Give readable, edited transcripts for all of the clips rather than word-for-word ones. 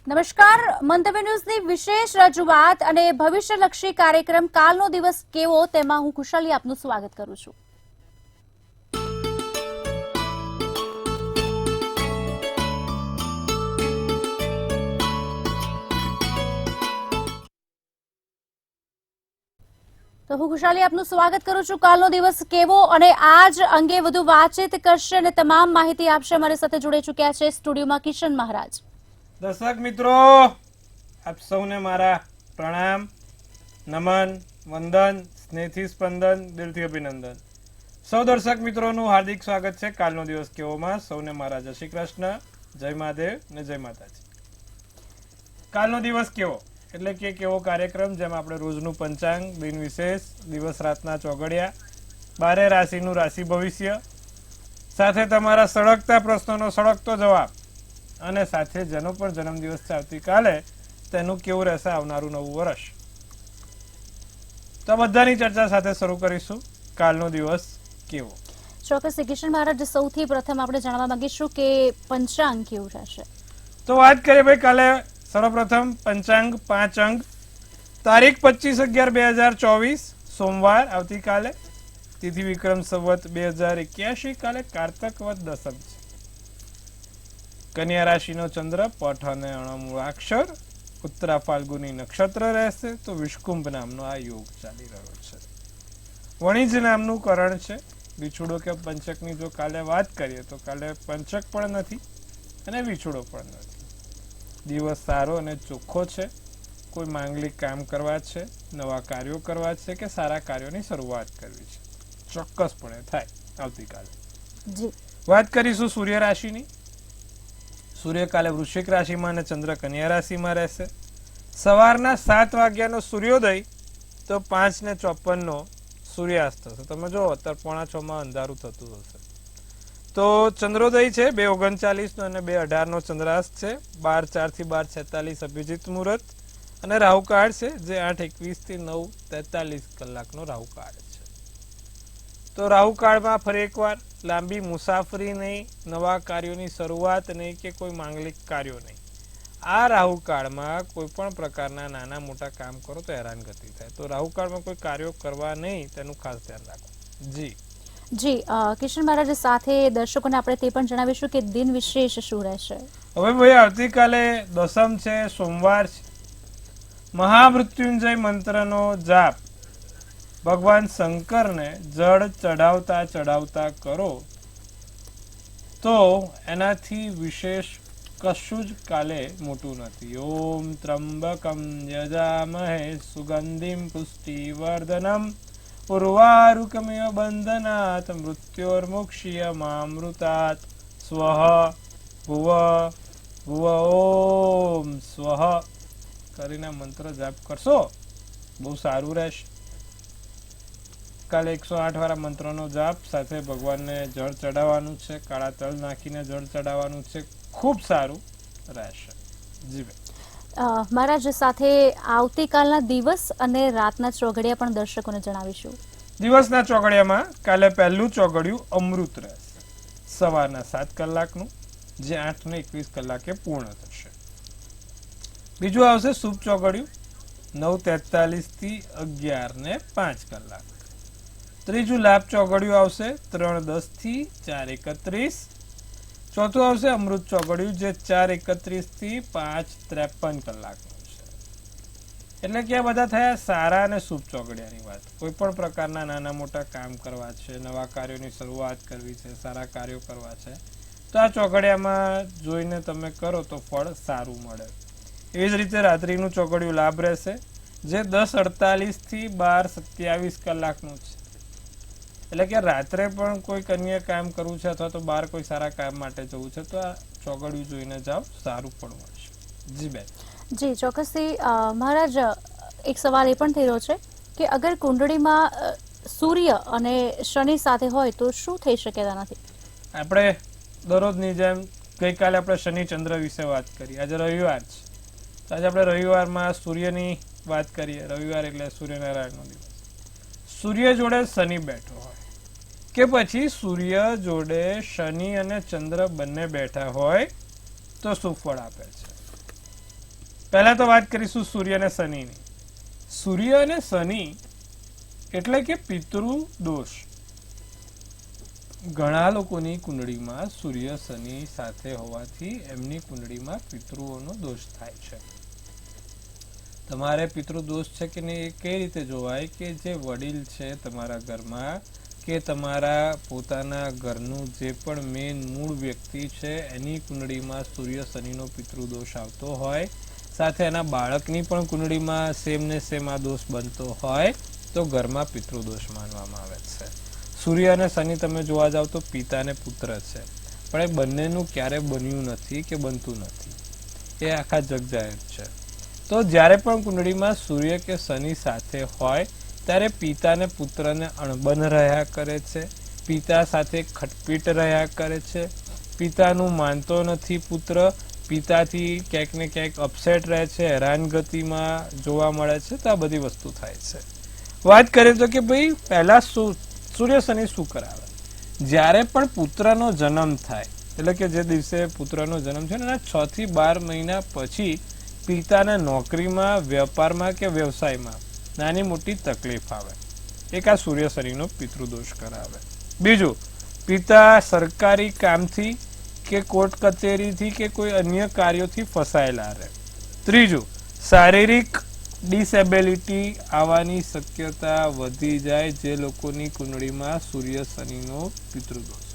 નમસ્કાર. મંતવ્ય ન્યૂઝની વિશેષ રજૂઆત અને ભવિષ્યલક્ષી કાર્યક્રમ કાલનો દિવસ કેવો તેમાં હું કુશલી આપનું સ્વાગત કરું છું. તો હું ખુશાલી આપનું સ્વાગત કરું છું. કાલનો દિવસ કેવો અને આજ અંગે વધુ વાતચીત કરશે અને તમામ માહિતી આપશે અમારી સાથે જોડાઈ ચૂક્યા છે સ્ટુડિયોમાં કિશન મહારાજ. દર્શક મિત્રો, આપ સૌને મારા પ્રણામ, નમન, વંદન, સ્નેહથી સ્પંદન, દિલથી અભિનંદન. સૌ દર્શક મિત્રોનું હાર્દિક સ્વાગત છે કાલનો દિવસ કેવોમાં. સૌને મારા જય શ્રી કૃષ્ણ, જય મહાદેવ ને જય માતાજી. કાલનો દિવસ કેવો એટલે કે કેવો કાર્યક્રમ જેમાં આપણે રોજનું પંચાંગ, દિન વિશેષ, દિવસ રાતના ચોઘડિયા, 12 રાશિનું રાશિ ભવિષ્ય, સાથે તમારા સળગતા પ્રશ્નોનો સળગતો જવાબ અને સાથે જેનો પણ જન્મદિવસ છે આવતીકાલે તેનું કેવું રહેશે આવનારું નવું વર્ષ. તો બધાની ચર્ચા સાથે શરૂ કરીશું કાલનો દિવસ કેવો. ચોક્કસ કિશન મહારાજ, સૌથી પ્રથમ આપણે જાણવા માંગીશું કે પંચાંગ કેવું રહેશે. તો વાત કરીએ ભાઈ, કાલે સર્વપ્રથમ પંચાંગ 5 અંક, તારીખ 25/11/2024 સોમવાર આવતીકાલે, તિથિ વિક્રમ સંવત 2081, કાલે કારતક વદ દસમ છે. કન્યા રાશિનો ચંદ્ર પઠ અને અણમૂળાક્ષર, ઉત્તરા ફાલ્ગુની નક્ષત્ર રહેશે. તો વિષ્કુંભ નામનો આ યોગ ચાલી રહ્યો છે. વણિજ નામનું કરણ છે. વિછુડો કે પંચકની જો કાલે વાત કરીએ તો કાલે પંચક પણ નથી અને વિછુડો પણ નથી. દિવસ સારો અને ચોખ્ખો છે. કોઈ માંગલિક કામ કરવા છે, નવા કાર્યો કરવા છે કે સારા કાર્યોની શરૂઆત કરવી છે, ચોક્કસપણે થાય આવતીકાલે. વાત કરીશું સૂર્ય રાશિની. સૂર્ય કાલે વૃશ્ચિક રાશિમાં અને ચંદ્ર કન્યા રાશિમાં રહેશે. સવારના 7 વાગ્યાનો સૂર્યોદય તો 5:54 સૂર્યાસ્ત થશે. તમે જો અત્યારે 5:45 અંધારું થતું હશે. તો ચંદ્રોદય છે 2:39 અને 2:18 ચંદ્રાસ્ત છે. 12:04 થી 12:46 અભિજીત મુહૂર્ત અને રાહુકાળ છે જે 8:21 થી 9:43 કલાકનો રાહુકાળ છે. તો રાહુકાળમાં ફરી એકવાર લાંબી મુસાફરી નહીં, નવા કાર્યોની શરૂઆત નહીં કે કોઈ માંગલિક કાર્યો નહીં. આ રાહુકાળમાં કોઈ પણ પ્રકારના નાના મોટા કામ કરો તો હેરાનગતિ થાય. તો રાહુકાળમાં કોઈ કાર્યો કરવા નહીં તેનું ખાસ ધ્યાન રાખો. જી કિશન મહારાજ, સાથે દર્શકોને આપણે તે પણ જણાવીશું કે દિન વિશેષ શું રહેશે. હવે ભાઈ, આવતીકાલે દસમ છે, સોમવાર છે. મહામૃત્યુંજય મંત્રનો જાપ ભગવાન શંકરને જળ ચડાવતા ચડાવતા કરો તો એનાથી વિશેષ કશું જ કાલે મોટું નથી. ઓમ ત્રંબકમ યજામહે સુગંધિમ પુષ્ટિવર્ધનમ ઉર્વારુકમિવ બંધનાત મૃત્યોર્મુક્ષ્યમામૃતાત સ્વઃ ભુવ ભુવ ઓમ સ્વઃ કરીને મંત્ર જાપ કરશો, બહુ સારું રહેશે. કાલે 108 વાળા મંત્રનો જાપ સાથે ભગવાનને જળ ચડાવવાનું છે. કાળા તલ નાખીને જળ ચડાવવાનું છે. ખૂબ સારું રહેશે. જી ભાઈ. મહારાજ, સાથે આવતીકાલના દિવસ અને રાતના ચોઘડિયા પણ દર્શકોને જણાવીશું. દિવસના ચોઘડિયામાં કાલે પહેલું ચોઘડિયું અમૃત રહેશે સવારના 7 કલાકનું, જે 8:21 કલાકે પૂર્ણ થશે. બીજું આવશે શુભ ચોઘડિયું 9:43 થી 11:05 કલાક. ત્રીજું લાભ ચોઘડિયું આવશે 3:10 થી 4:31. ચોથું આવશે અમૃત ચોઘડિયું જે 4:31 થી 5:53 કલાકનું છે. એટલે કે આ બધા થયા સારા અને શુભ ચોઘડિયાની વાત. કોઈ પણ પ્રકારના નાના મોટા કામ કરવા છે, નવા કાર્યોની શરૂઆત કરવી છે, સારા કાર્યો કરવા છે, તો આ ચોઘડિયામાં જોઈને તમે કરો તો ફળ સારું મળે. એવી જ રીતે રાત્રિનું ચોઘડિયું લાભ રહેશે જે 10:48 થી 12:27 કલાકનું છે. એટલે કે રાત્રે પણ કોઈ કન્યા કામ કરવું છે અથવા તો બહાર કોઈ સારા કામ માટે જવું છે તો આ ચોઘડિયું જોઈને જાઓ, સારું પણ મળશે. જી બેન. જી ચોક્કસથી. મહારાજ, એક સવાલ એ પણ થઈ રહ્યો છે કે અગર કુંડળીમાં સૂર્ય અને શનિ સાથે હોય તો શું થઈ શકે તેનાથી? આપણે દરરોજની જેમ ગઈકાલે આપણે શનિ ચંદ્ર વિશે વાત કરી. આજે રવિવાર છે તો આજે આપણે રવિવારમાં સૂર્યની વાત કરીએ. રવિવાર એટલે સૂર્યનારાયણનો દિવસ. સૂર્ય જોડે શનિ બેઠો હોય કે પછી સૂર્ય જોડે શનિ અને ચંદ્ર બંને બેઠા હોય તો શું ફળ આપે છે? પહેલા તો વાત કરીશું સૂર્ય અને શનિની. સૂર્ય અને શનિ એટલે કે પિતૃ દોષ. ઘણા લોકોની કુંડળીમાં સૂર્ય શનિ સાથે હોવાથી એમની કુંડળીમાં પિતૃઓનો દોષ થાય છે. તમારે પિતૃ દોષ છે કે નહીં એ કઈ રીતે જોવાય કે જે વડીલ છે તમારા ઘરમાં કે તમારા પોતાના ઘરનું જે પણ મેન મૂળ વ્યક્તિ છે એની કુંડળીમાં સૂર્ય શનિનો પિતૃ દોષ આવતો હોય, સાથે એના બાળકની પણ કુંડળીમાં સેમ ને સેમ આ દોષ બનતો હોય તો ઘરમાં પિતૃ દોષ માનવામાં આવે છે. સૂર્ય અને શનિ તમે જોવા જાવ તો પિતા અને પુત્ર છે, પણ એ બંનેનું ક્યારે બન્યું નથી કે બનતું નથી, એ આખા જગ જાહેર છે. તો જ્યારે પણ કુંડળીમાં સૂર્ય કે શનિ સાથે હોય ત્યારે પિતા અને પુત્રને અણબન રહ્યા કરે છે, પિતા સાથે ખટપીટ રહ્યા કરે છે, પિતાનું માનતો નથી પુત્ર, પિતાથી ક્યાંક ને ક્યાંક અપસેટ રહે છે, હેરાનગતિમાં જોવા મળે છે. તો આ બધી વસ્તુ થાય છે. વાત કરીએ તો કે ભાઈ પહેલા સૂર્ય શનિ શું કરાવે? જ્યારે પણ પુત્રનો જન્મ થાય એટલે કે જે દિવસે પુત્રનો જન્મ છે ને એના 6 થી 12 મહિના પછી પિતાને નોકરીમાં, વેપારમાં કે વ્યવસાયમાં નાની મોટી તકલીફ આવે. એક આ સૂર્ય શનિનો પિતૃદોષ કરાવે. બીજું, પિતા સરકારી કામથી કે કોર્ટ કચેરીથી કે કોઈ અન્ય કાર્યોથી ફસાયેલા રહે. ત્રીજું, શારીરિક ડિસેબિલિટી આવવાની શક્યતા વધી જાય જે લોકોની કુંડળીમાં સૂર્ય શનિનો પિતૃદોષ.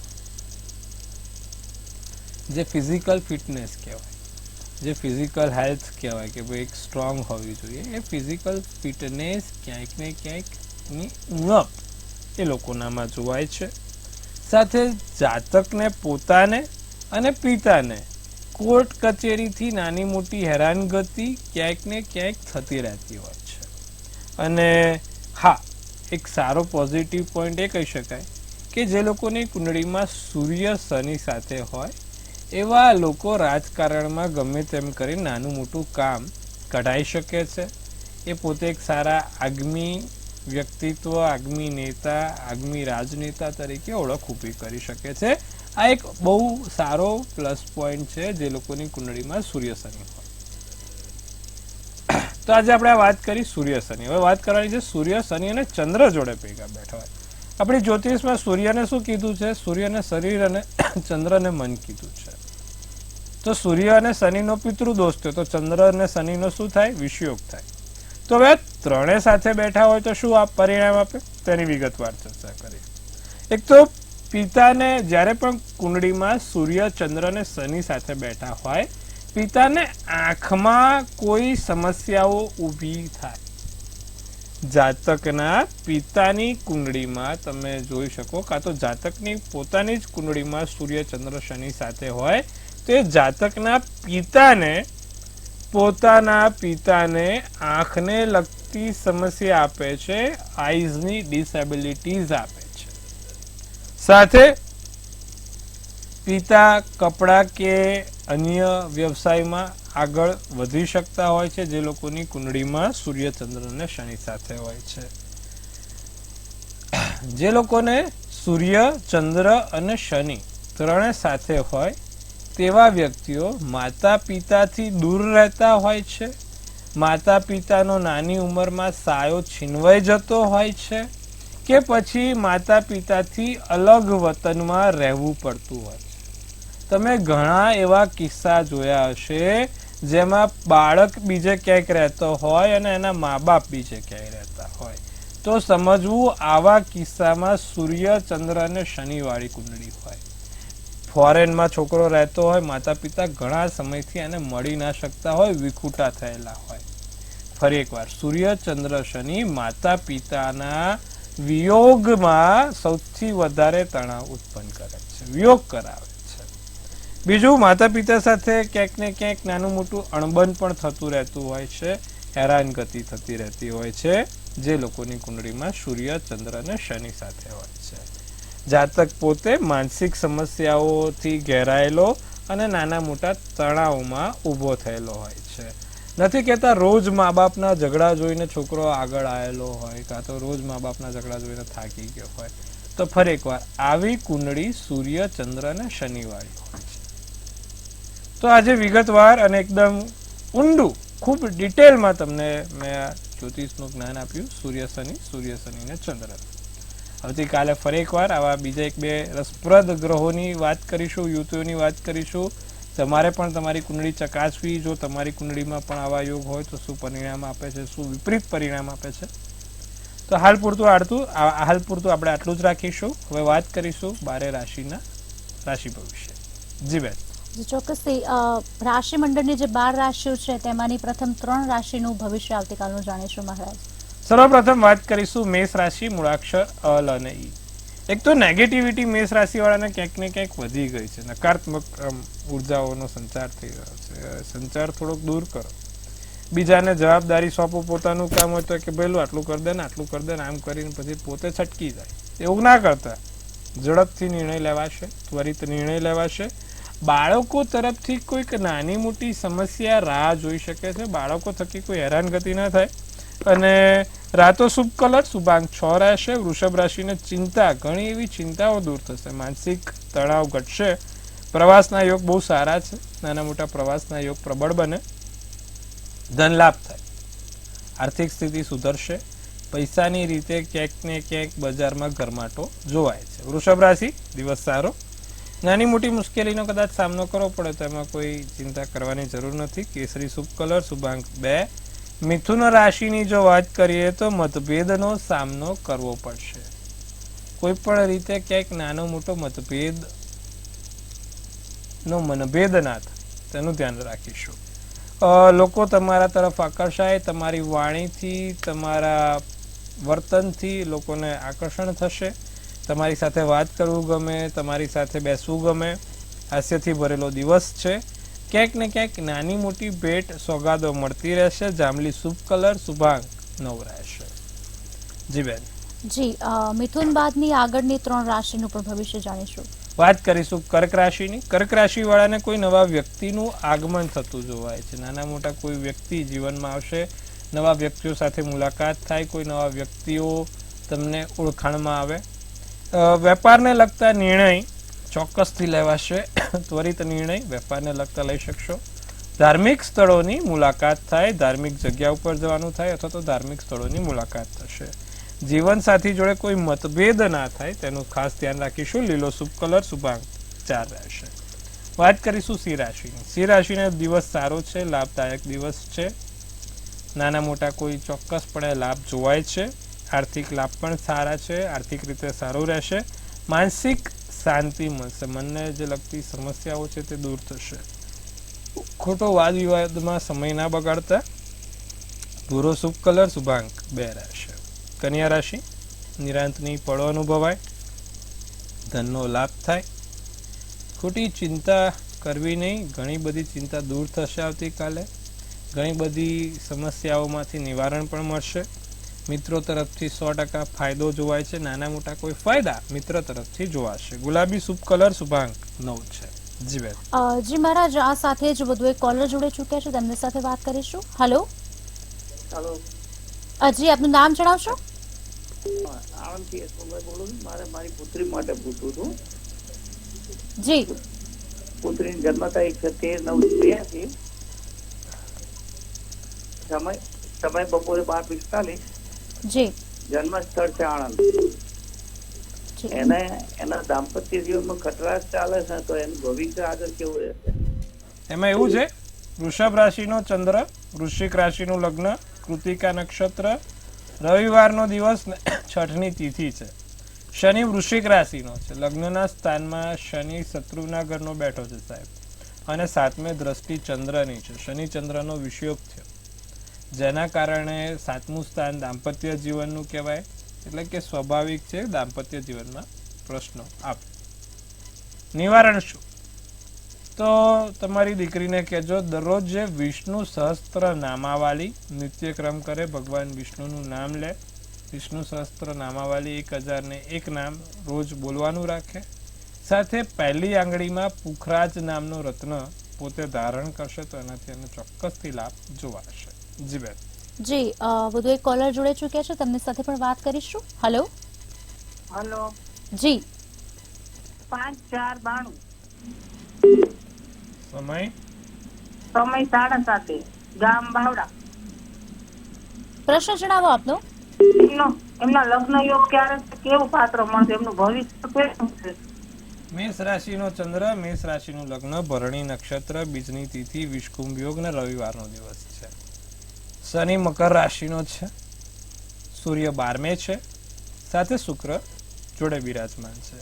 જે ફિઝિકલ ફિટનેસ કહેવાય, જે ફિઝિકલ હેલ્થ કહેવાય કે ભાઈ એક સ્ટ્રોંગ હોવી જોઈએ, એ ફિઝિકલ ફિટનેસ ક્યાંક ને ક્યાંકની ઉણપ એ લોકોનામાં જોવાય છે. સાથે જાતકને પોતાને અને પિતાને કોર્ટ કચેરીથી નાની મોટી હેરાનગતિ ક્યાંક ને ક્યાંક થતી રહેતી હોય છે. અને હા, એક સારો પોઝિટિવ પોઈન્ટ એ કહી શકાય કે જે લોકોની કુંડળીમાં સૂર્ય શનિ સાથે હોય એવા લોકો રાજકારણમાં ગમે તેમ કરી નાનું મોટું કામ કઢાઈ શકે છે. એ પોતે એક સારા આગમી વ્યક્તિત્વ, આગમી નેતા, આગમી રાજનેતા તરીકે ઓળખ ઊભી કરી શકે છે. આ એક બહુ સારો પ્લસ પોઈન્ટ છે જે લોકોની કુંડળીમાં સૂર્ય શનિ હોય. તો આજે આપણે આ વાત કરી સૂર્ય શનિ. હવે વાત કરવાની છે સૂર્ય શનિ અને ચંદ્ર જોડે ભેગા બેઠા હોય. આપણી જ્યોતિષમાં સૂર્યને શું કીધું છે? સૂર્યને શરીર અને ચંદ્રને મન કીધું છે. તો સૂર્ય અને શનિનો પિતૃદોષ થયો તો ચંદ્ર અને શનિનો શું થાય? વિષયોગ થાય. તો હવે ત્રણે સાથે બેઠા હોય તો શું આ પરિણામ આપે તેની વિગતવાર ચર્ચા કરીએ. એક તો પિતાને જ્યારે પણ કુંડળીમાં સૂર્ય, ચંદ્ર અને શનિ સાથે બેઠા હોય, પિતાને આંખમાં કોઈ સમસ્યાઓ ઊભી થાય. જાતકના પિતાની કુંડળીમાં તમે જોઈ શકો, કાં તો જાતકની પોતાની જ કુંડળીમાં સૂર્ય, ચંદ્ર, શનિ સાથે હોય તો એ જાતકના પોતાના પિતાને આંખને લગતી સમસ્યા આપે છે, આઈઝની ડિસેબિલિટીઝ આપે છે. સાથે પિતા કપડાં કે અન્ય વ્યવસાયમાં આગળ વધી શકતા હોય છે જે લોકોની કુંડળીમાં સૂર્ય, ચંદ્ર અને શનિ સાથે હોય છે. જે લોકોને સૂર્ય, ચંદ્ર અને શનિ ત્રણે સાથે હોય તેવા વ્યક્તિઓ માતા પિતાથી દૂર રહેતા હોય છે. માતા પિતાનો નાની ઉંમરમાં સાયો છીનવાઈ જતો હોય છે કે પછી માતા પિતાથી અલગ વતનમાં રહેવું પડતું હોય છે. તમે ઘણા એવા કિસ્સા જોયા હશે જેમાં બાળક બીજે ક્યાંક રહેતો હોય અને એના મા બાપ બીજે ક્યાંય રહેતા હોય. તો સમજવું, આવા કિસ્સામાં સૂર્ય, ચંદ્ર અને શનિ વાળી કુંડળી હોય. ફોરેનમાં છોકરો રહેતો હોય, માતા પિતા ઘણા સમયથી એને મળી ના શકતા હોય, વિખૂટા થયેલા હોય. ફરી એકવાર, સૂર્ય, ચંદ્ર, શનિ માતા પિતાના વિયોગમાં સૌથી વધારે તણાવ ઉત્પન્ન કરે છે, વિયોગ કરાવે છે. બીજું, માતા પિતા સાથે ક્યાંક ને ક્યાંક નાનું મોટું અણબન પણ થતું રહેતું હોય છે, હેરાનગતિ થતી રહેતી હોય છે જે લોકોની કુંડળીમાં સૂર્ય, ચંદ્ર અને શનિ સાથે હોય છે. જાતક પોતે માનસિક સમસ્યાઓથી ઘેરાયેલો અને નાના મોટા તણાવમાં ઊભો થયેલો હોય છે. નથી કહેતા રોજ મા બાપના ઝઘડા જોઈને છોકરો આગળ આવેલો હોય, કાં તો રોજ મા બાપના ઝઘડા જોઈને થાકી ગયો હોય. તો ફરી એકવાર, આવી કુંડળી સૂર્ય, ચંદ્ર અને શનિવાળી હોય છે. તો આજે વિગતવાર અને એકદમ ઊંડું ખૂબ ડિટેલમાં તમને મેં આ જ્યોતિષનું જ્ઞાન આપ્યું. સૂર્ય શનિ ને ચંદ્ર. આવતીકાલે ફરી એકવાર આવા બીજા એક બે રસપ્રદ ગ્રહોની વાત કરીશું, યુતિઓની વાત કરીશું. તમારે પણ તમારી કુંડળી ચકાસવી. જો તમારી કુંડળીમાં પણ આવા યોગ હોય તો શું પરિણામ આપે છે, શું વિપરીત પરિણામ આપે છે. તો હાલ પૂરતું આપણે આટલું જ રાખીશું. હવે વાત કરીશું 12 રાશિના રાશિ ભવિષ્ય. જી બેન. ચોક્કસથી રાશિ મંડળની જે 12 રાશિઓ છે તેમાંની પ્રથમ 3 રાશિનું ભવિષ્ય આવતીકાલનું જાણીશું મહારાજ. સર્વપ્રથમ વાત કરીશું મેષ રાશિ, મૂળાક્ષર અલ અને ઈ. એક તો નેગેટિવિટી મેષ રાશિ વાળાને ક્યાંક ને ક્યાંક વધી ગઈ છે. નકારાત્મક ઉર્જાઓનો સંચાર થઈ રહ્યો છે. સંચાર થોડોક દૂર કરો. બીજાને જવાબદારી સોંપો. પોતાનું કામ હોય તો કે પેલું આટલું કરી દે ને આટલું કરી દે ને, આમ કરીને પછી પોતે છટકી જાય. એવું ના કરતા ઝડપથી નિર્ણય લેવાશે, ત્વરિત નિર્ણય લેવાશે. બાળકો તરફથી કોઈક નાની મોટી સમસ્યા રાહ જોઈ શકે છે. બાળકો થકી કોઈ હેરાનગતિ ના થાય. અને રાતો શુભ કલર શુભાંક 6 રહેશે. વૃષભ રાશિને ચિંતા, ઘણી એવી ચિંતાઓ દૂર થશે. માનસિક તણાવ ઘટશે. પ્રવાસના યોગ બહુ સારા છે. નાના મોટા પ્રવાસના યોગ પ્રબળ બને. ધન લાભ થાય. આર્થિક સ્થિતિ સુધરશે. પૈસાની રીતે ક્યાંક ને ક્યાંક બજારમાં ગરમાટો જોવાય છે. વૃષભ રાશિ દિવસ સારો. નાની મોટી મુશ્કેલીનો કદાચ સામનો કરવો પડે તો એમાં કોઈ ચિંતા કરવાની જરૂર નથી. કેસરી શુભ કલર શુભાંક 2. મિથુન રાશિની જો વાત કરીએ તો મતભેદનો સામનો કરવો પડશે. કોઈ પણ રીતે ક્યાંક નાનો મોટો મનભેદ ના થાય તેનું ધ્યાન રાખીશું. લોકો તમારા તરફ આકર્ષાય. તમારી વાણીથી, તમારા વર્તનથી લોકોને આકર્ષણ થશે. તમારી સાથે વાત કરવું ગમે, તમારી સાથે બેસવું ગમે. હાસ્યથી ભરેલો દિવસ છે. ક્યાંક ને ક્યાંક નાની મોટી ભેટ સોગાદો મળતી રહેશે. જાંબલી શુભ કલર શુભાંક 9 રહેશે. જી બેન. જી મિથુન બાદની આગળની 3 રાશિનું પણ ભવિષ્ય જાણીશું. વાત કરીશું કર્ક રાશિની. કર્ક રાશિ વાળાને કોઈ નવા વ્યક્તિનું આગમન થતું જોવાય છે. નાના મોટા કોઈ વ્યક્તિ જીવનમાં આવશે. નવા વ્યક્તિઓ સાથે મુલાકાત થાય. કોઈ નવા વ્યક્તિઓ તમને ઓળખાણમાં આવે. વેપારને લગતા નિર્ણય ચોક્કસથી લેવાશે. ત્વરિત નિર્ણય વેપારને લગતા લઈ શકશો. ધાર્મિક સ્થળોની મુલાકાત થાય. ધાર્મિક જગ્યા ઉપર જવાનું થાય અથવા તો ધાર્મિક સ્થળોની મુલાકાત થશે. જીવનસાથી જોડે કોઈ મતભેદ ના થાય તેનું ખાસ ધ્યાન રાખીશું. લીલો શુભ કલર શુભાંક 4 રહેશે. વાત કરીશું સિંહ રાશિની. સિંહ રાશિનો દિવસ સારો છે. લાભદાયક દિવસ છે. નાના મોટા કોઈ ચોક્કસપણે લાભ જોવાય છે. આર્થિક લાભ પણ સારા છે. આર્થિક રીતે સારું રહેશે. માનસિક શાંતિ મળશે. મનને જે લગતી સમસ્યાઓ છે તે દૂર થશે. ખોટો વાદ વિવાદમાં સમય ના બગાડતા. ભૂરો શુભ કલર શુભાંક 2 રહેશે. કન્યા રાશિ. નિરાંતની પળો અનુભવાય. ધનનો લાભ થાય. ખોટી ચિંતા કરવી નહીં. ઘણી બધી ચિંતા દૂર થશે આવતીકાલે. ઘણી બધી સમસ્યાઓમાંથી નિવારણ પણ મળશે. મિત્રો તરફથી 100% ફાયદો જોવાય છે. નાના મોટા કોઈ ફાયદા મિત્ર તરફથી જોવાશે. ગુલાબી શુભ કલર શુભાંક 9 છે. જી બેન. જી મહારાજ, આ સાથે જ વધુ એક કોલર જોડે ચૂક્યા છે, તેમની સાથે વાત કરીશું. હેલો. જી, આપનું નામ જણાવશો? આણંદથી યશવંતભાઈ બોલું છું. મારે મારી પુત્રી માટે પૂછવું હતું. જી. પુત્રીની જન્મ તારીખ છે 13/9/82. સમય બપોરે 12:45. જી. જન્મ સ્થળ છે આણંદ. એને એના દાંપત્ય જીવનમાં ખતરાશ ચાલે છે તો એનું ભવિષ્ય આગળ કેવું રહેશે? એમાં એવું છે, વૃષભ રાશિનો ચંદ્ર, વૃશ્ચિક રાશિનું લગ્ન, કૃતિકા નક્ષત્ર, રવિવારનો દિવસ, છઠની તિથિ છે. શનિ વૃશ્ચિક રાશિનો છે. લગ્નના સ્થાનમાં શનિ શત્રુના ઘરનો બેઠો છે સાહેબ. અને 7મે દ્રષ્ટિ ચંદ્રની છે. શનિ ચંદ્રનો વિષયોગ થયો, જેના કારણે 7મું સ્થાન દાંપત્ય જીવનનું કહેવાય. એટલે કે સ્વાભાવિક છે દાંપત્ય જીવનમાં પ્રશ્નો આવે. નિવારણ શું? તો તમારી દીકરીને કહેજો દરરોજ વિષ્ણુ સહસ્ત્ર નામાવાલી નિત્યક્રમ કરે. ભગવાન વિષ્ણુનું નામ લે. વિષ્ણુ સહસ્ત્ર નામાવાલી 1001 નામ રોજ બોલવાનું રાખે. સાથે પહેલી આંગળીમાં પુખરાજ નામનો રત્ન પોતે ધારણ કરશે તો એનાથી એને ચોક્કસથી લાભ જોવાશે. જી બેન. જી, વધુ એક કોલર જોડે ચૂક્યા છે, તેમની સાથે પણ વાત કરીશું. હેલો. હેલો. જી. 5/4/92. સમય 7:30. ગામ બાવડા. પ્રશ્ન જણાવો આપનો. એમના લગ્ન યોગ ક્યારે છે, કેવું પાત્ર મળશે, એમનું ભવિષ્ય કેવું છે? મેષ રાશિનો ચંદ્ર, મેષ રાશિનું લગ્ન, ભરણી નક્ષત્ર, બીજની તિથિ, વિષકુંભ યોગ ને રવિવારનો દિવસ છે. શનિ મકર રાશિનો છે, સૂર્ય 12મે છે, સાથે શુક્ર જોડે બિરાજમાન છે.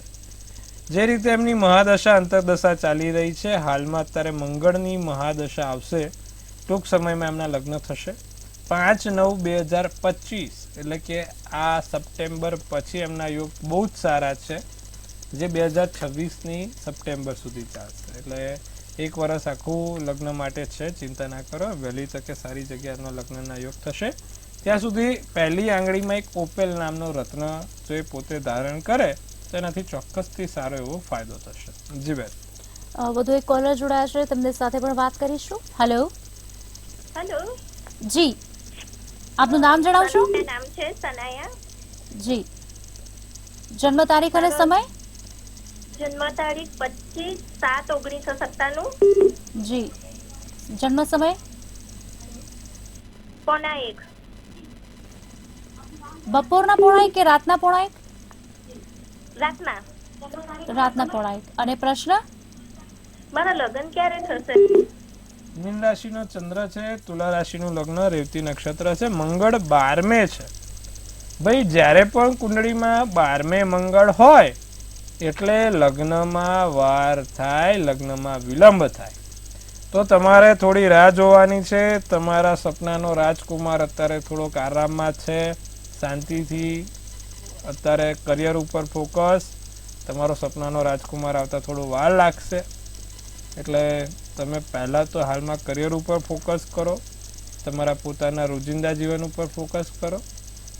જે રીતે એમની મહાદશા અંતરદશા ચાલી રહી છે, હાલમાં અત્યારે મંગળની મહાદશા આવશે, ટૂંક સમયમાં એમના લગ્ન થશે. 5/9/2025 એટલે કે આ સપ્ટેમ્બર પછી એમના યોગ બહુ જ સારા છે, જે 2026ની સપ્ટેમ્બર સુધી ચાલશે. એટલે 1 વર્ષ આખું લગ્ન માટે છે, ચિંતા ના કરો, વહેલી તકે સારી જગ્યાનો લગ્નના યોગ થશે. ત્યાં સુધી પહેલી આંગળીમાં એક ઓપેલ નામનો રત્ન જો એ પોતે ધારણ કરે તેનાથી ચોક્કસથી સારો એવો ફાયદો થશે. જી બેન, વધુ એક કોલર જોડાયા છે, તેમની સાથે પણ વાત કરીશું. હેલો. હેલો, જી, આપનું નામ જણાવશો? મારું નામ છે સનાયા. જી, જન્મ તારીખ અને સમય? જન્મ તારીખ 25/7/1997. જી, જન્મ સમય? 1:45. બપોરના 1:45 કે રાતના 1:45? રાતના. રાતના 1:45. અને પ્રશ્ન? મારા લગ્ન ક્યારે થશે? મીન રાશિનો ચંદ્ર છે, તુલા રાશિનું લગ્ન, રેવતી નક્ષત્ર છે, મંગળ 12મે છે. ભાઈ, જ્યારે પણ કુંડળીમાં 12મે મંગળ હોય એટલે લગ્નમાં વાર થાય, લગ્નમાં વિલંબ થાય. તો તમારે થોડી રાહ જોવાની છે. તમારા સપનાનો રાજકુમાર અત્યારે થોડોક આરામમાં છે, શાંતિથી અત્યારે કરિયર ઉપર ફોકસ. તમારો સપનાનો રાજકુમાર આવતા થોડો વાર લાગશે, એટલે તમે પહેલાં તો હાલમાં કરિયર ઉપર ફોકસ કરો, તમારા પોતાના રોજિંદા જીવન ઉપર ફોકસ કરો.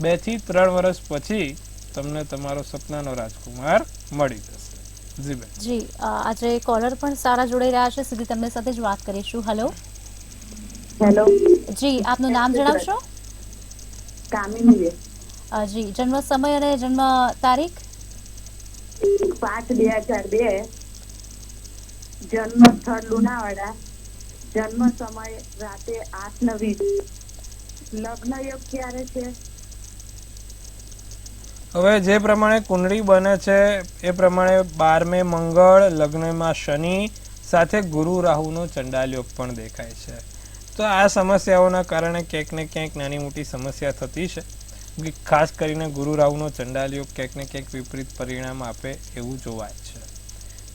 2 થી 3 વર્ષ પછી તમને તમારો સપનાનો રાજકુમાર મળી જશે. જી બેન. જી, આજે કોલર પણ સારા જોડાઈ રહ્યા છે, સીધી તેમની સાથે જ વાત કરીશું. હેલો. હેલો, જી, આપનું નામ જણાવશો? કામિની. જી, જન્મ સમય અને જન્મ તારીખ? 5/2002. જન્મ સ્થળ લુણાવાડા. જન્મ સમય રાતે 8:20. લગ્ન યોગ ક્યારે છે? હવે જે પ્રમાણે કુંડળી બને છે એ પ્રમાણે 12મે મંગળ, લગ્નમાં શનિ, સાથે ગુરુ રાહુનો ચંડાલ યોગ પણ દેખાય છે. તો આ સમસ્યાઓના કારણે ક્યાંક ને ક્યાંક નાની મોટી સમસ્યા થતી છે. ખાસ કરીને ગુરુ રાહુનો ચંડાલ યોગ ક્યાંક ને ક્યાંક વિપરીત પરિણામ આપે એવું જોવાય છે.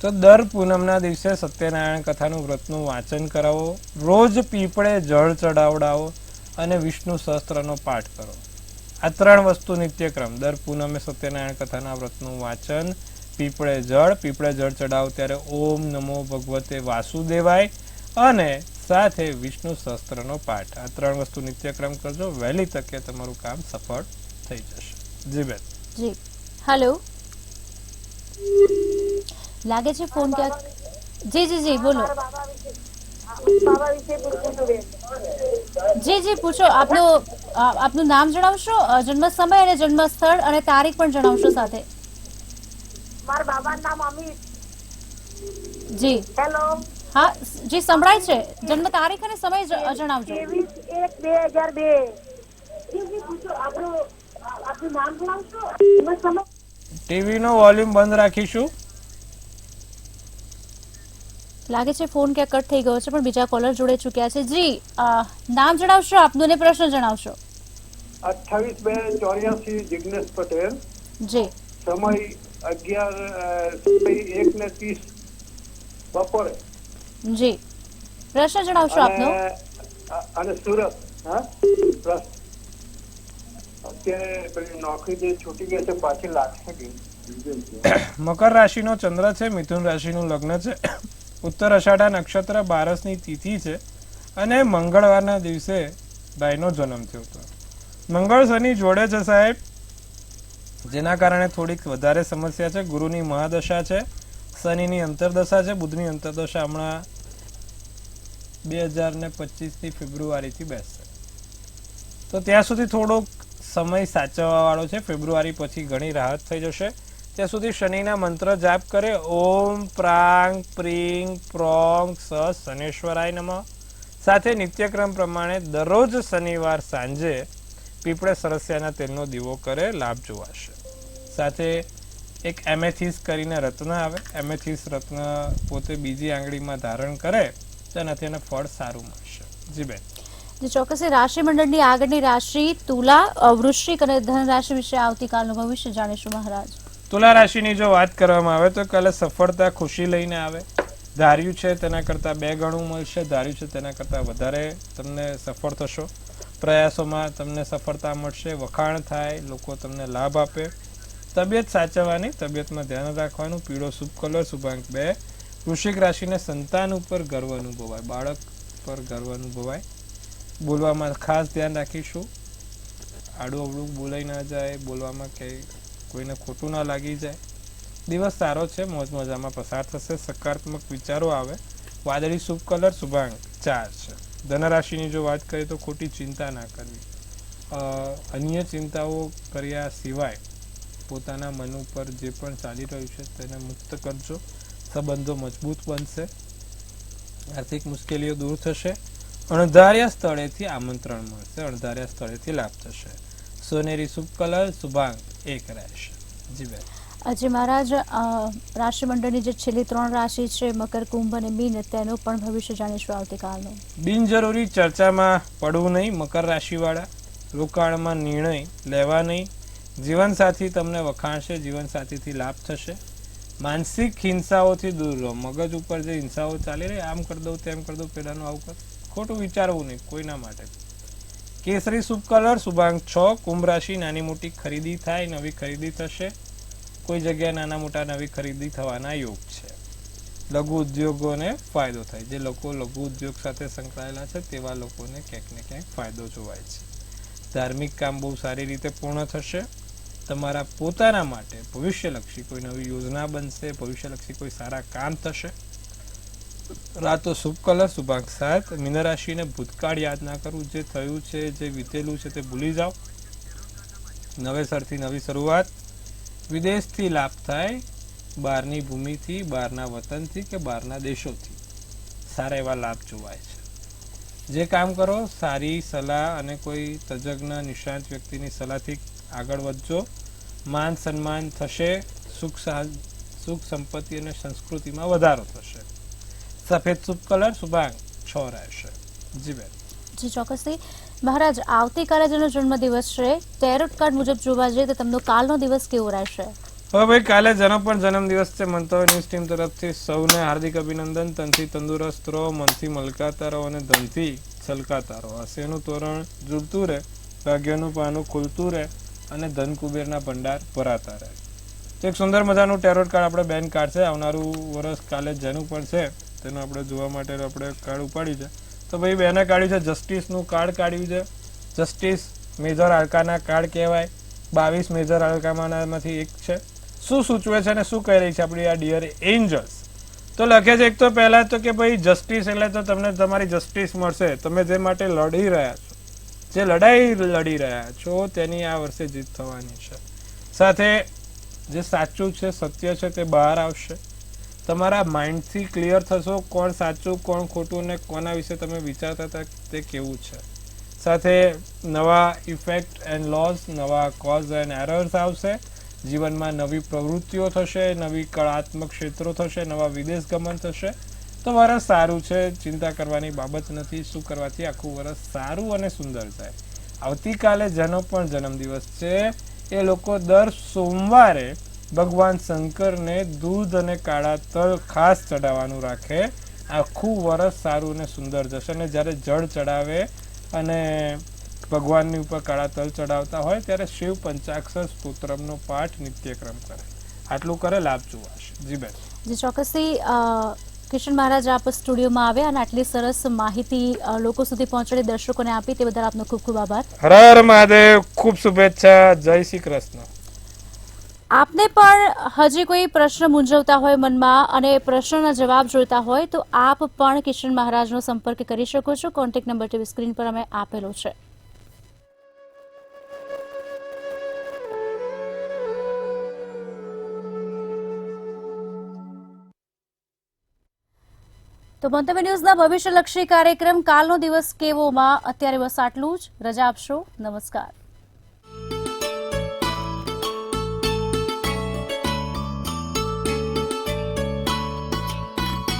તો દર પૂનમના દિવસે સત્યનારાયણ કથાનું વ્રતનું વાંચન કરાવો, રોજ પીપળે જળ ચડાવડાવો અને વિષ્ણુ સહસ્ત્રનો પાઠ કરો. આ 3 વસ્તુ નિત્યક્રમ. દર પૂનમે સત્યનારાયણ કથાના વ્રતનું વાંચન, પીપળે જળ ચડાવો ત્યારે ઓમ નમો ભગવતે વાસુદેવાય અને સાથે વિષ્ણુ સહસ્ત્રનો પાઠ. આ 3 વસ્તુ નિત્યક્રમ કરજો, વહેલી તકે તમારું કામ સફળ થઈ જશે. જી બેન. જી, હેલો. લાગે છે ફોન ક્યાંક. જી જી જી, બોલો. જી જી, પૂછો. આપનું નામ જણાવશો, જન્મ સમય અને જન્મ સ્થળ અને તારીખ પણ જણાવશો સાથે? મારા બાબાનું નામ અમિત. જી. હેલો, હા જી, સંભળાય છે. જન્મ તારીખ અને સમય જણાવજો. 23/1/2002. આપણું નામ જણાવશો? ટીવીનો વોલ્યુમ બંધ રાખીશું. લાગે છે ફોન ક્યાં કટ થઈ ગયો છે, પણ બીજા કોલર જોડે ચૂક્યા છે. જી, નામ જણાવશો આપનું ને પ્રશ્ન જણાવશો? 28/2/84 જિગ્નેશ પટેલ. જી. સમય 1:30 બપોરે. જી, પ્રશ્ન જણાવશો આપનો? અને સુરત. હા, અત્યારે પેલી નોકરી જે છૂટી ગઈ છે પાછી લાગશે કે? મકર રાશિનો ચંદ્ર છે, મિથુન રાશિનું લગ્ન છે, ઉત્તર અષાઢા નક્ષત્ર, 12ની તિથિ છે અને મંગળવારના દિવસે ભાઈનો જન્મ થયો હતો. મંગળ શનિ જોડે છે સાહેબ, જેના કારણે થોડીક વધારે સમસ્યા છે. ગુરુની મહાદશા છે, શનિની અંતરદશા છે, બુધની અંતરદશા હમણાં 2025ની ફેબ્રુઆરીથી બેસશે. તો ત્યાં સુધી થોડોક સમય સાચવવા વાળો છે. ફેબ્રુઆરી પછી ઘણી રાહત થઈ જશે. ત્યાં સુધી શનિના મંત્ર જાપ કરે, ઓમ પ્રાંગ પ્રીંગ પ્રોંગ સ શનેશ્વરાય નમઃ. સાથે નિત્યક્રમ પ્રમાણે દરરોજ શનિવાર સાંજે પીપળે સરસિયાના તેલનો દીવો કરે, લાભ જોવાશે. સાથે એક એમેથિસ કરીને રત્ન આવે, એમેથિસ રત્ન પોતે બીજી આંગળીમાં ધારણ કરે તેનાથી એને ફળ સારું મળશે. જી બેન. જે ચોક્કસ રાશિ મંડળની આગળની રાશિ તુલા, વૃશ્ચિક અને ધન રાશિ વિશે આવતીકાલનું ભવિષ્ય જાણીશું મહારાજ. તુલા રાશિની જો વાત કરવામાં આવે તો કાલે સફળતા ખુશી લઈને આવે. ધાર્યું છે તેના કરતાં 2 ગણું મળશે, ધાર્યું છે તેના કરતાં વધારે તમને સફળ થશો. પ્રયાસોમાં તમને સફળતા મળશે, વખાણ થાય, લોકો તમને લાભ આપે. તબિયત સાચવવાની, તબિયતમાં ધ્યાન રાખવાનું. પીળો શુભ કલર, શુભાંક 2. વૃશ્ચિક રાશિને સંતાન ઉપર ગર્વ અનુભવાય, બાળક પર ગર્વ અનુભવાય. બોલવામાં ખાસ ધ્યાન રાખીશું, આડું અવળું બોલાઈ ના જાય, બોલવામાં ક્યાંય કોઈને ખોટું ના લાગી જાય. દિવસ સારો છે, મોજ મજામાં પસાર થશે, સકારાત્મક વિચારો આવે. વાદળી શુભ કલર, શુભાંક 4 છે. ધનરાશિની જો વાત કરીએ તો ખોટી ચિંતા ના કરવી, અન્ય ચિંતાઓ કર્યા સિવાય પોતાના મન ઉપર જે પણ ચાલી રહ્યું છે તેને મુક્ત કરજો. સંબંધો મજબૂત બનશે, આર્થિક મુશ્કેલીઓ દૂર થશે. અણધાર્યા સ્થળેથી આમંત્રણ મળશે, અણધાર્યા સ્થળેથી લાભ થશે. સોનેરી શુભ કલર, શુભાંક 1 રહેશે. જી બેન. આજે મહારાજ રાશિ મંડળની જે છેલ્લી 3 રાશિ છે મકર, કુંભ અને મીન, તેનું પણ ભવિષ્ય જાણીશું આવતીકાલનું. બિનજરૂરી ચર્ચામાં પડવું નહીં. મકર રાશિવાળા, રોકાણમાં નિર્ણય લેવા નહીં. જીવનસાથી તમને વખાણશે, જીવનસાથીથી લાભ થશે. માનસિક હિંસાઓથી દૂર રહો. મગજ ઉપર જે હિંસાઓ ચાલી રહી, આમ કરી દઉં, તેમ કરી દઉં, પેલાનું આવું કર, ખોટું વિચારવું નહીં કોઈના માટે. કેસરી શુભ કલર, શુભાંક 6. કુંભ રાશિ, નાની મોટી ખરીદી થાય, નવી ખરીદી થશે. કોઈ જગ્યાએ નાના મોટા નવી ખરીદી થવાના યોગ છે. લઘુ ઉદ્યોગોને ફાયદો થાય. જે લોકો લઘુ ઉદ્યોગ સાથે સંકળાયેલા છે તેવા લોકોને ક્યાંક ને ક્યાંક ફાયદો જોવાય છે. ધાર્મિક કામ બહુ સારી રીતે પૂર્ણ થશે. તમારા પોતાના માટે ભવિષ્યલક્ષી કોઈ નવી યોજના બનશે, ભવિષ્યલક્ષી કોઈ સારા કામ થશે. રાતો શુભ કલર, શુભાંક 7. મીન રાશિને ભૂતકાળ યાદ ના કરવું. જે થયું છે, જે વીતેલું છે તે ભૂલી જાઓ. નવેસરથી નવી શરૂઆત. વિદેશથી લાભ થાય, બહારની ભૂમિથી, બહારના વતનથી કે બહારના દેશોથી સારા એવા લાભ જોવાય છે. જે કામ કરો સારી સલાહ અને કોઈ તજજ્ઞ નિષ્ણાત વ્યક્તિની સલાહથી આગળ વધજો. માન સન્માન થશે. સુખ સંપત્તિ અને સંસ્કૃતિમાં વધારો થશે. સફેદ શુભ કલર, શુભાંક 6 રહેશે. જી બેન. જી ચોક્કસથી મહારાજ, આવતીકાલે જેનો જન્મદિવસ છે, ટેરોટ કાર્ડ મુજબ જોવા જઈએ તો તેમનો કાલનો દિવસ કેવો રહેશે? હવે ભાઈ, કાલે જેનો પણ જન્મદિવસ છે, મંતવ્ય ન્યૂઝ ટીમ તરફથી સૌને હાર્દિક અભિનંદન. તનથી તંદુરસ્ત રહો, મનથી મલકાતા રહો અને ધનથી છલકાતા રહો. હસેનું તોરણ ઝૂલતું રહે, ભાગ્યનું પાનું ખુલતું રહે અને ધન કુબેરના ભંડાર ભરાતા રહે. તો એક સુંદર મજાનું ટેરોટ કાર્ડ આપણે બેન કાર્ડ છે. આવનારું વર્ષ કાલે જેનું પણ છે તેનું આપણે જોવા માટે આપણે કાર્ડ ઉપાડ્યું છે. તો ભાઈ, બેને કાઢ્યું છે જસ્ટિસનું કાર્ડ કાઢ્યું છે. જસ્ટિસ મેજર આર્કાના કાર્ડ કહેવાય. 22 મેજર આર્કામાંથી એક છે. શું સૂચવે છે અને શું કહી રહી છે આપણી આ ડિયર એન્જલ્સ? તો લખે છે એક તો પહેલા તો કે ભાઈ જસ્ટિસ એટલે તો તમને તમારી જસ્ટિસ મળશે. તમે જે માટે લડી રહ્યા છો, જે લડાઈ લડી રહ્યા છો તેની આ વર્ષે જીત થવાની છે. સાથે જે સાચું છે, સત્ય છે તે બહાર આવશે. તમારા માઇન્ડથી ક્લિયર થશો કોણ સાચું કોણ ખોટું ને કોના વિશે તમે વિચારતા હતા તે કેવું છે. સાથે નવા ઇફેક્ટ એન્ડ લોસ, નવા કોઝ એન્ડ એરર્સ આવશે. જીવનમાં નવી પ્રવૃત્તિઓ થશે, નવી કળાત્મક ક્ષેત્રો થશે, નવા વિદેશ ગમન થશે. તો વરસ સારું છે, ચિંતા કરવાની બાબત નથી. શું કરવાથી આખું વરસ સારું અને સુંદર જાય. આવતીકાલે જેનો પણ જન્મદિવસ છે એ લોકો દર સોમવારે ભગવાન શંકરને દૂધ અને કાળા તલ ખાસ ચડાવવાનું રાખે. આખું વરસ સારું અને સુંદર જશે. અને જ્યારે જળ ચડાવે અને ભગવાનની ઉપર કાળા તલ ચડાવતા હોય ત્યારે શિવ પંચાક્ષર સ્તોત્રમનો પાઠ નિત્યક્રમ કરે. આટલું કરે, લાભ જોવાશે. જી બેન. જે ચોક્કસથી કિશન મહારાજ આપ સ્ટુડિયોમાં આવ્યા અને આટલી સરસ માહિતી લોકો સુધી પહોંચાડી, દર્શકોને આપી, તે બદલ આપનો ખૂબ ખૂબ આભાર. હર હર મહાદેવ. ખૂબ શુભેચ્છા. જય શ્રી કૃષ્ણ. આપને પણ હજી કોઈ પ્રશ્ન મૂંઝવતા હોય મનમાં અને પ્રશ્નના જવાબ જોઈતા હોય તો આપ પણ કિશન મહારાજનો સંપર્ક કરી શકો છો. કોન્ટેક્ટ નંબર ટીવી સ્ક્રીન પર અમે આપેલો છે. તો તો મંતવ્ય ન્યૂઝના ભવિષ્યલક્ષી કાર્યક્રમ કાલનો દિવસ કેવોમાં અત્યારે બસ આટલું જ. રજા આપશો. નમસ્કાર.